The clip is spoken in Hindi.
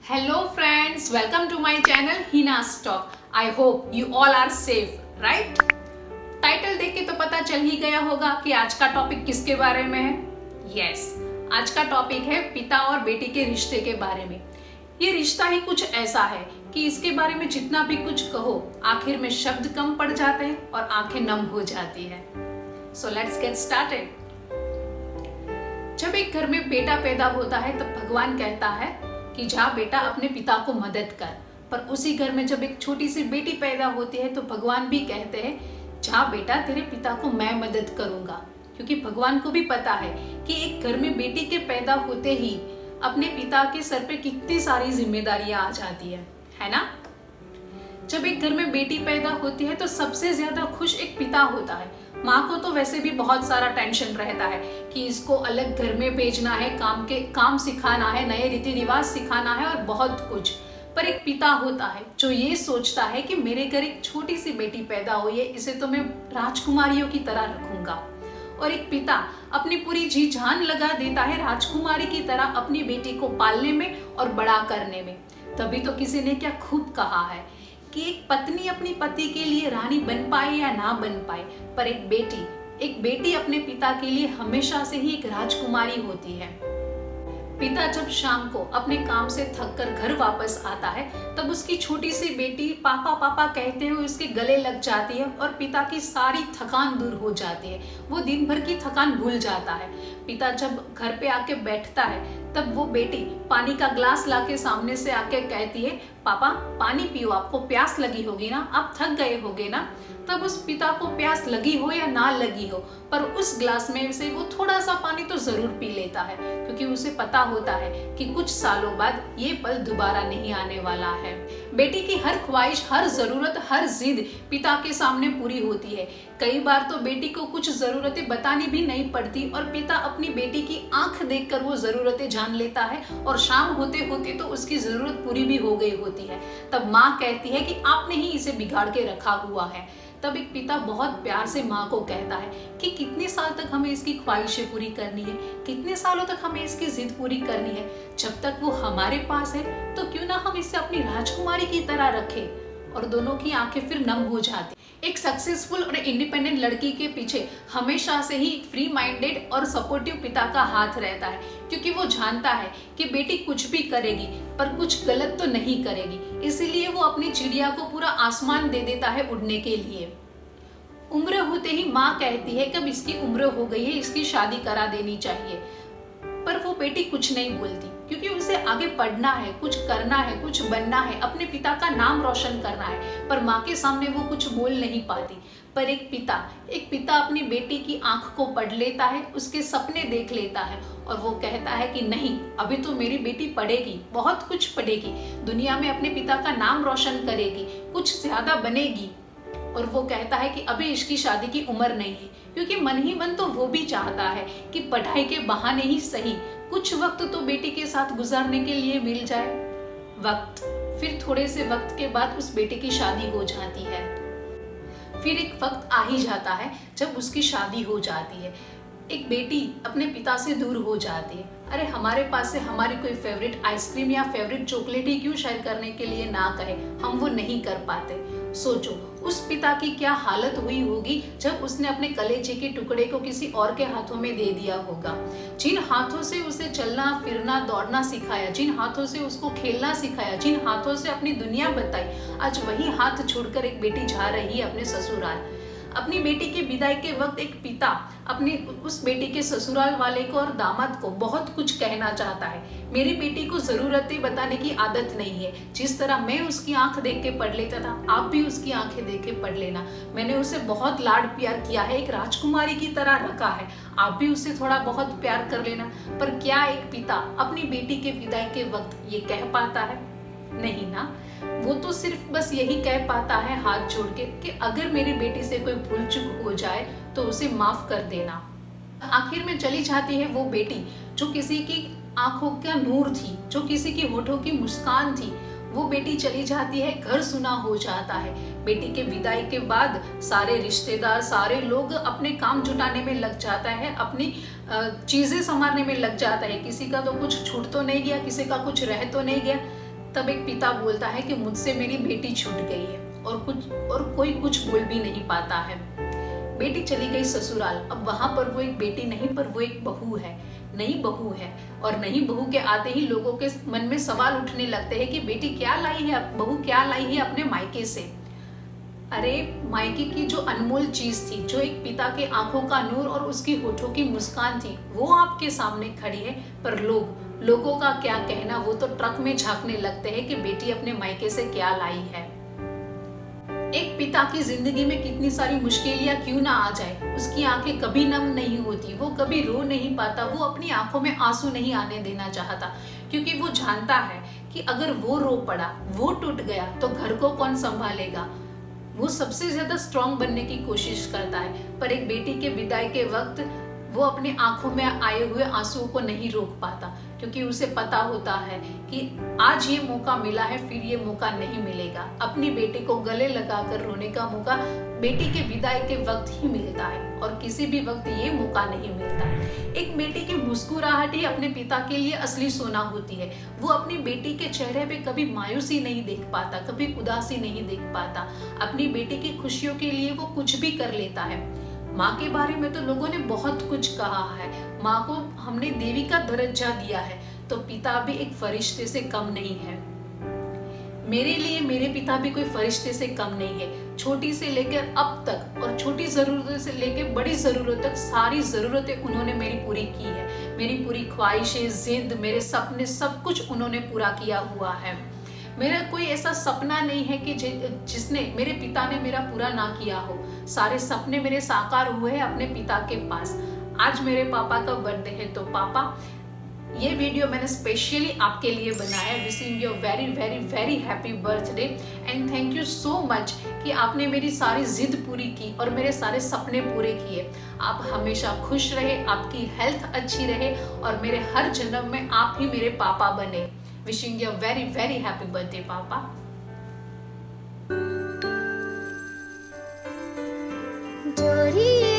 Hello friends, welcome to my channel Hina's Talk. I hope you all are safe, right? Title देख के तो पता चल ही गया होगा कि आज का टॉपिक किसके बारे में है। यस, आज का टॉपिक है पिता और बेटी के रिश्ते के बारे में। ये रिश्ता ही कुछ ऐसा है कि इसके बारे में जितना भी कुछ कहो, आखिर में शब्द कम पड़ जाते हैं और आंखें नम हो जाती है। So let's get started. जब एक घर में बेटा पैदा होता है तब भगवान कहता है कि जा बेटा अपने पिता को मदद कर। पर उसी घर में जब एक छोटी सी बेटी पैदा होती है तो भगवान भी कहते हैं जा बेटा तेरे पिता को मैं मदद करूंगा, क्योंकि भगवान को भी पता है कि एक घर में बेटी के पैदा होते ही अपने पिता के सर पे कितनी सारी जिम्मेदारियां आ जाती है ना। जब एक घर में बेटी पैदा होती है तो सबसे ज्यादा खुश एक पिता होता है। माँ को तो वैसे भी बहुत सारा टेंशन रहता है कि इसको अलग घर में भेजना है, काम सिखाना है, नए रीति रिवाज सिखाना है और बहुत कुछ। पर एक पिता होता है जो ये सोचता है कि मेरे घर एक छोटी सी बेटी पैदा हुई है, इसे तो मैं राजकुमारियों की तरह रखूंगा। और एक पिता अपनी पूरी जी जान लगा देता है राजकुमारी की तरह अपनी बेटी को पालने में और बड़ा करने में। तभी तो किसी ने क्या खूब कहा है कि एक पत्नी अपनी पति के लिए रानी बन पाए या ना बन पाए, पर एक बेटी अपने पिता के लिए हमेशा से ही एक राजकुमारी होती है। पिता जब शाम को अपने काम से थककर घर वापस आता है तब उसकी छोटी सी बेटी पापा पापा कहते हुए उसके गले लग जाती है और पिता की सारी थकान दूर हो जाती है। वो दिन भर की थकान भूल जाता है। पिता जब घर पे आके बैठता है तब वो बेटी पानी का ग्लास लाके सामने से आके कहती है पापा पानी पियो, आपको प्यास लगी होगी ना, आप थक गए होगे ना। तब उस पिता को प्यास लगी हो या ना लगी हो, पर उस ग्लास में से वो थोड़ा सा पानी तो जरूर पी लेता है, क्योंकि उसे पता होता है कि कुछ सालों बाद ये पल दोबारा नहीं आने वाला है। बेटी की हर ख्वाहिश, हर जरूरत, हर जिद पिता के सामने पूरी होती है। कई बार तो बेटी को कुछ जरूरतें बतानी भी नहीं पड़ती और पिता अपनी बेटी की आंख देखकर वो जरूरतें जान लेता है और शाम होते होते तो उसकी जरूरत पूरी भी हो गई होती है। तब माँ कहती है कि आपने ही इसे बिगाड़ के रखा हुआ है। तब एक पिता बहुत प्यार से माँ को कहता है कि कितने साल तक हमें इसकी ख्वाहिशें पूरी करनी है, कितने सालों तक हमें इसकी जिद पूरी करनी है। जब तक वो हमारे पास है तो क्यों ना हम इसे अपनी राजकुमारी की तरह रखें। और दोनों की आंखें फिर नम हो जाती। एक सक्सेसफुल और इंडिपेंडेंट लड़की के पीछे हमेशा से ही एक फ्री माइंडेड और सपोर्टिव पिता का हाथ रहता है, क्योंकि वो जानता है कि बेटी कुछ भी करेगी पर कुछ गलत तो नहीं करेगी। इसीलिए वो अपनी चिड़िया को पूरा आसमान दे देता है उड़ने के लिए। उम्र होते ही माँ कहती है कि अब इसकी उम्र हो गई है, इसकी शादी करा देनी चाहिए। पर वो बेटी कुछ नहीं बोलती, क्योंकि उसे आगे पढ़ना है, कुछ करना है, कुछ बनना है, अपने पिता का नाम रोशन करना है। पर माँ के सामने वो कुछ बोल नहीं पाती। पर एक पिता अपनी बेटी की आंख को पढ़ लेता है, उसके सपने देख लेता है और वो कहता है कि नहीं, अभी तो मेरी बेटी पढ़ेगी, बहुत कुछ पढ़ेगी, दुनिया में अपने पिता का नाम रोशन करेगी, कुछ ज्यादा बनेगी। और वो कहता है कि अभी इसकी शादी की उम्र नहीं है, क्योंकि मन ही मन तो वो भी चाहता है कि पढ़ाई के बहाने ही सही कुछ वक्त तो बेटी के साथ गुजारने के लिए मिल जाए। फिर थोड़े से वक्त के बाद उस बेटी की शादी हो जाती है। फिर एक वक्त आ ही जाता है जब उसकी शादी हो जाती है। एक बेटी अपने पिता से दूर हो जाती है। अरे हमारे पास से हमारी कोई फेवरेट आइसक्रीम या फेवरेट चॉकलेट ही क्यों शेयर करने के लिए ना कहे, हम वो नहीं कर पाते। सोचो उस पिता की क्या हालत हुई होगी जब उसने अपने कलेजे के टुकड़े को किसी और के हाथों में दे दिया होगा। जिन हाथों से उसे चलना फिरना दौड़ना सिखाया, जिन हाथों से उसको खेलना सिखाया, जिन हाथों से अपनी दुनिया बताई, आज वही हाथ छोड़कर एक बेटी जा रही है अपने ससुराल। अपनी बेटी के विदाई के वक्त एक पिता अपनी उस बेटी के ससुराल वाले को और दामाद को बहुत कुछ कहना चाहता है। मेरी बेटी को जरूरतें बताने की आदत नहीं है। जिस तरह मैं उसकी आंख देख के पढ़ लेता था, आप भी उसकी आंखें देख के पढ़ लेना। मैंने उसे बहुत लाड प्यार किया है, एक राजकुमारी की तरह रखा है, आप भी उसे थोड़ा बहुत प्यार कर लेना। पर क्या एक पिता अपनी बेटी के विदाई के वक्त ये कह पाता है? नहीं ना। वो तो सिर्फ बस यही कह पाता है हाथ जोड़ के कि अगर मेरी बेटी से कोई भूल चूक हो जाए तो उसे माफ कर देना। आखिर में चली जाती है वो बेटी जो किसी की आंखों का नूर थी, जो किसी की होठों की मुस्कान थी। वो बेटी चली जाती है, घर सुना हो जाता है। बेटी के विदाई के बाद सारे रिश्तेदार, सारे लोग अपने काम जुटाने में लग जाता है, अपनी चीजें संभालने में लग जाता है। किसी का तो कुछ छूट तो नहीं गया, किसी का कुछ रह तो नहीं गया। तब एक पिता बोलता है कि मुझसे मेरी बेटी छूट गई है और कोई कुछ बोल भी नहीं पाता है। बेटी चली गई ससुराल। अब वहां पर वो एक बेटी नहीं पर वो एक बहू है, नई बहू है। और नई बहू के आते ही लोगों के मन में सवाल उठने लगते हैं कि बेटी क्या लाई है, बहू क्या लाई है अपने मायके से। अरे मायके की जो अनमोल चीज थी, जो एक पिता के आंखों का नूर और उसकी होठों की मुस्कान थी, वो आपके सामने खड़ी है। पर लोगों का क्या कहना, वो तो ट्रक में झांकने लगते हैं कि बेटी अपने मायके से क्या लाई है। एक पिता की जिंदगी में कितनी सारी मुश्किलियां क्यों ना आ जाए, उसकी आंखें कभी नम नहीं होती, वो कभी रो नहीं पाता, वो अपनी आंखों में आंसू नहीं आने देना चाहता, क्योंकि वो जानता है कि अगर वो रो पड़ा, वो टूट गया तो घर को कौन संभालेगा। वो सबसे ज्यादा स्ट्रांग बनने की कोशिश करता है, पर एक बेटी के विदाई के वक्त वो अपनी आंखों में आए हुए आंसुओं को नहीं रोक पाता, क्योंकि उसे पता होता है कि आज ये मौका मिला है, फिर ये मौका नहीं मिलेगा। अपनी बेटी को गले लगाकर रोने का मौका बेटी के विदाई के वक्त ही मिलता है और किसी भी वक्त ये मौका नहीं मिलता। एक बेटी की मुस्कुराहट ही अपने पिता के लिए असली सोना होती है। वो अपनी बेटी के चेहरे पे कभी मायूसी नहीं देख पाता, कभी उदासी नहीं देख पाता। अपनी बेटी की खुशियों के लिए वो कुछ भी कर लेता है। माँ के बारे में तो लोगों ने बहुत कुछ कहा है। माँ को हमने देवी का दर्जा दिया है, तो पिता भी एक फरिश्ते से कम नहीं है। मेरे लिए मेरे पिता भी कोई फरिश्ते से कम नहीं है। छोटी से लेकर अब तक और छोटी जरूरतों से लेकर बड़ी जरूरत तक सारी जरूरतें उन्होंने मेरी पूरी की है। मेरी पूरी ख्वाहिशें, जिद, मेरे सपने, सब कुछ उन्होंने पूरा किया हुआ है। मेरा कोई ऐसा सपना नहीं है कि जिसने मेरे पिता ने मेरा पूरा ना किया हो। सारे सपने मेरे साकार हुए हैं अपने पिता के पास। आज मेरे पापा का बर्थडे है, तो पापा ये वीडियो मैंने स्पेशली आपके लिए बनाया। Wishing you very very very happy birthday and thank you so much कि आपने मेरी सारी जिद पूरी की और मेरे सारे सपने पूरे किए। आप हमेशा खुश रहे, आपकी हेल्थ अच्छी रहे और मेरे हर जन्म में आप ही मेरे पापा बने। Wishing you a very very happy birthday, Papa. डोरिए